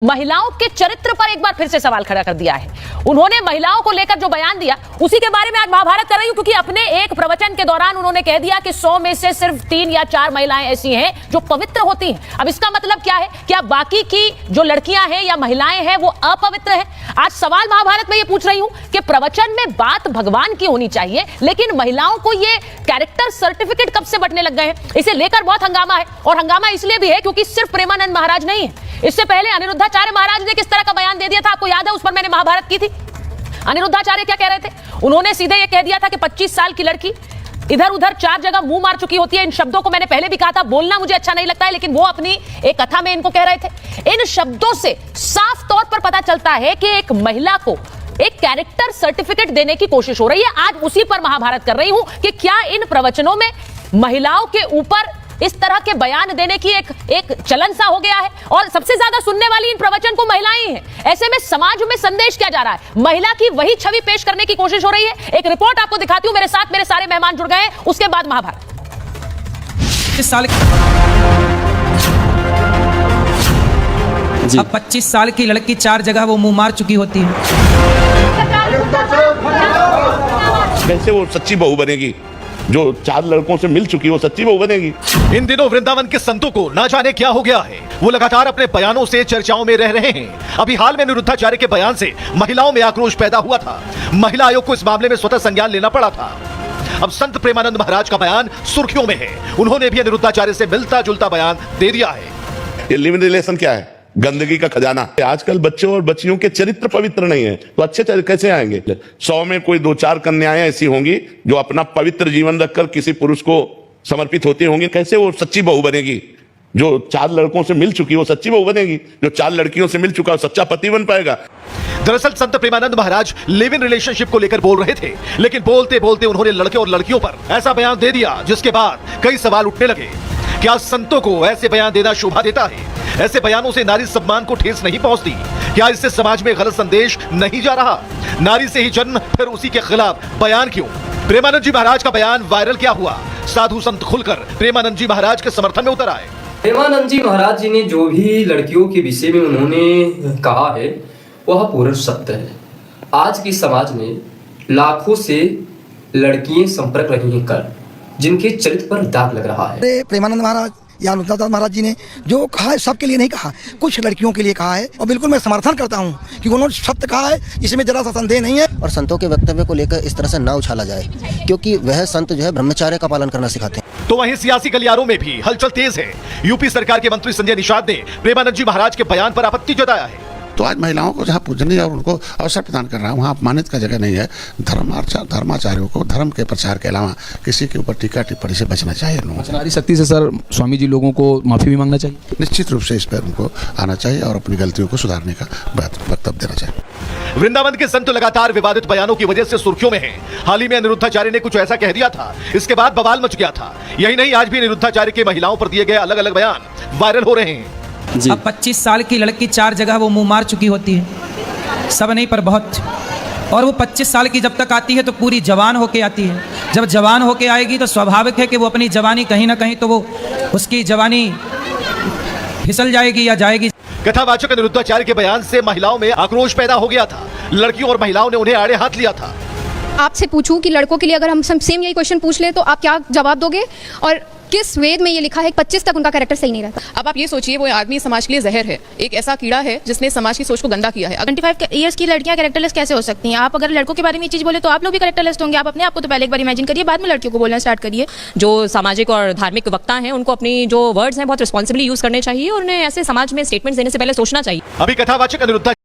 महिलाओं के चरित्र पर एक बार फिर से सवाल खड़ा कर दिया है। उन्होंने महिलाओं को लेकर जो बयान दिया उसी के बारे में आज महाभारत कर रही हूं, क्योंकि अपने एक प्रवचन के दौरान उन्होंने कह दिया कि 100 में से सिर्फ 3 या 4 महिलाएं ऐसी हैं जो पवित्र होती हैं। अब इसका मतलब क्या है? क्या बाकी की जो लड़कियां हैं या महिलाएं हैं वो अपवित्र हैं? आज सवाल महाभारत में ये पूछ रही हूं कि प्रवचन में बात भगवान की होनी चाहिए, लेकिन महिलाओं को ये कैरेक्टर सर्टिफिकेट कब से बंटने लग गए हैं? इसे लेकर बहुत हंगामा है, और हंगामा इसलिए भी है क्योंकि सिर्फ प्रेमानंद महाराज नहीं है। इससे पहले अनिरुद्धाचार्य महाराज ने किस तरह का बयान दे दिया था, आपको याद है? उस पर मैंने महाभारत की थी। अनिरुद्धाचार्य क्या कह रहे थे? उन्होंने सीधे ये कह दिया था कि 25 साल की लड़की इधर उधर 4 जगह मुंह मार चुकी होती है। इन शब्दों को मैंने पहले भी कहा था, बोलना मुझे अच्छा नहीं लगता है, लेकिन वो अपनी एक कथा में इनको कह रहे थे। इन शब्दों से साफ तौर पर पता चलता है कि एक महिला को एक कैरेक्टर सर्टिफिकेट देने की कोशिश हो रही है। आज उसी पर महाभारत कर रही हूं कि क्या इन प्रवचनों में महिलाओं के ऊपर इस तरह के बयान देने की एक चलन सा हो गया है, और सबसे ज्यादा सुनने वाली इन प्रवचन को महिलाएं ही हैं। ऐसे में समाज में संदेश क्या जा रहा है? महिला की वही छवि पेश करने की कोशिश हो रही है। एक रिपोर्ट आपको दिखाती हूं, मेरे साथ मेरे सारे मेहमान जुड़ गए हैं, उसके बाद महाभारत। अब 25 साल की लड़की 4 जगह वो मुंह मार चुकी होती है। कैसे वो सच्ची बहू बनेगी? जो 4 लड़कों से मिल चुकी वो सच्ची बहू बनेगी? इन दिनों वृंदावन के संतों को ना जाने क्या हो गया है। वो लगातार अपने बयानों से चर्चाओं में रह रहे हैं। अभी हाल में अनिरुद्धाचार्य के बयान से महिलाओं में आक्रोश पैदा हुआ था। महिला आयोग को इस मामले में स्वतः संज्ञान लेना पड़ा था। अब संत प्रेमानंद महाराज का बयान सुर्खियों में है। उन्होंने भी अनिरुद्धाचार्य से मिलता जुलता बयान दे दिया है। ये लिव इन रिलेशन क्या है? गंदगी का खजाना। आजकल बच्चों और बच्चियों के चरित्र पवित्र नहीं है, तो अच्छे कैसे आएंगे? 100 में कोई 2-4 कन्याएं ऐसी होंगी जो अपना पवित्र जीवन रखकर किसी पुरुष को समर्पित होती होंगी। कैसे वो सच्ची बहू बनेगी? जो 4 लड़कों से मिल चुकी वो सच्ची बहू बनेगी? जो 4 लड़कियों से मिल चुका वो सच्चा पति बन पाएगा? दरअसल संत Premanand Maharaj live in relationship को लेकर बोल रहे थे, लेकिन बोलते बोलते उन्होंने लड़के और लड़कियों पर ऐसा बयान दे दिया जिसके बाद कई सवाल उठने लगे। क्या संतों को ऐसे बयान देना शोभा देता है? ऐसे बयानों से नारी सम्मान को ठेस नहीं पहुंचती? क्या इससे समाज में गलत संदेश नहीं जा रहा? नारी से ही जन्म, फिर उसी के खिलाफ बयान क्यों? प्रेमानंद जी महाराज का बयान वायरल क्या हुआ? साधु संत खुलकर प्रेमानंद जी महाराज के समर्थन में उतर आए। प्रेमानंद जी महाराज जी ने जो भी लड़कियों के विषय में उन्होंने कहा है वह पूर्ण सत्य है। आज की समाज में लाखों से लड़कियां संपर्क रही हैं कर, जिनके चरित्र पर दाग लग रहा है। प्रेमानंद महाराज या अनिरुद्धाचार्य महाराज जी ने जो कहा है सबके लिए नहीं कहा, कुछ लड़कियों के लिए कहा है, और बिल्कुल मैं समर्थन करता हूं कि उन्होंने सत्य कहा है, इसमें जरा सा संदेह नहीं है। और संतों के वक्तव्य को लेकर इस तरह से ना उछाला जाए, क्योंकि वह संत जो है ब्रह्मचर्य का पालन करना सिखाते हैं। तो वहीं सियासी गलियारों में भी हलचल तेज है। यूपी सरकार के मंत्री संजय निषाद ने प्रेमानंद जी महाराज के बयान पर आपत्ति जताया है। तो आज महिलाओं को जहाँ पूजनीय और उनको अवसर प्रदान कर रहा है, वहाँ अपमानित का जगह नहीं है। धर्माचार्यों को धर्म के प्रचार के अलावा किसी के ऊपर टीका टिप्पणी से बचना चाहिए। नारी शक्ति से सर स्वामी जी लोगों को माफी भी मांगना चाहिए। निश्चित रूप से इस पर उनको आना चाहिए और अपनी गलतियों को सुधारने का वक्तव्य देना चाहिए। वृंदावन के संत लगातार विवादित बयानों की वजह से सुर्खियों में हैं। हाल ही में अनिरुद्धाचार्य ने कुछ ऐसा कह दिया था, इसके बाद बवाल मच गया था। यही नहीं, आज भी अनिरुद्धाचार्य के महिलाओं पर दिए गए अलग अलग बयान वायरल हो रहे हैं। अब 25 साल की लड़की 4 जगह वो मुंह मार चुकी होती है, सब नहीं पर बहुत। और वो 25 साल की जब तक आती है तो पूरी जवान होके आती है। जब जवान होके आएगी तो स्वाभाविक है कि वो अपनी जवानी कहीं ना कहीं तो वो उसकी जवानी फिसल जाएगी या जाएगी। कथावाचक अनिरुद्धाचार्य के बयान से महिलाओं में आक्रोश पैदा हो गया था। लड़कियों और महिलाओं ने उन्हें आड़े हाथ लिया था। आपसे पूछूं कि लड़कों के लिए अगर हम सेम यही क्वेश्चन पूछ लें तो आप क्या जवाब दोगे? और किस वेद में ये लिखा है 25 तक उनका कैरेक्टर सही नहीं रहता? अब आप ये सोचिए, वो आदमी समाज के लिए जहर है, एक ऐसा कीड़ा है जिसने समाज की सोच को गंदा किया है। 25 ईयर्स की लड़कियां कैरेक्टरलेस कैसे हो सकती हैं? आप अगर लड़कों के बारे में ये चीज बोले तो आप लोग भी कैरेक्टरलेस होंगे। आप अपने आप को तो पहले एक बार इमेजिन करिए, बाद में लड़कियों को बोलना स्टार्ट करिए। जो सामाजिक और धार्मिक वक्ता हैं उनको अपनी जो वर्ड्स हैं बहुत रिस्पॉन्सिबली यूज करने चाहिए, और उन्हें ऐसे समाज में स्टेटमेंट्स देने से पहले सोचना चाहिए। अभी कथावाचक अनिरुद्धाचार्य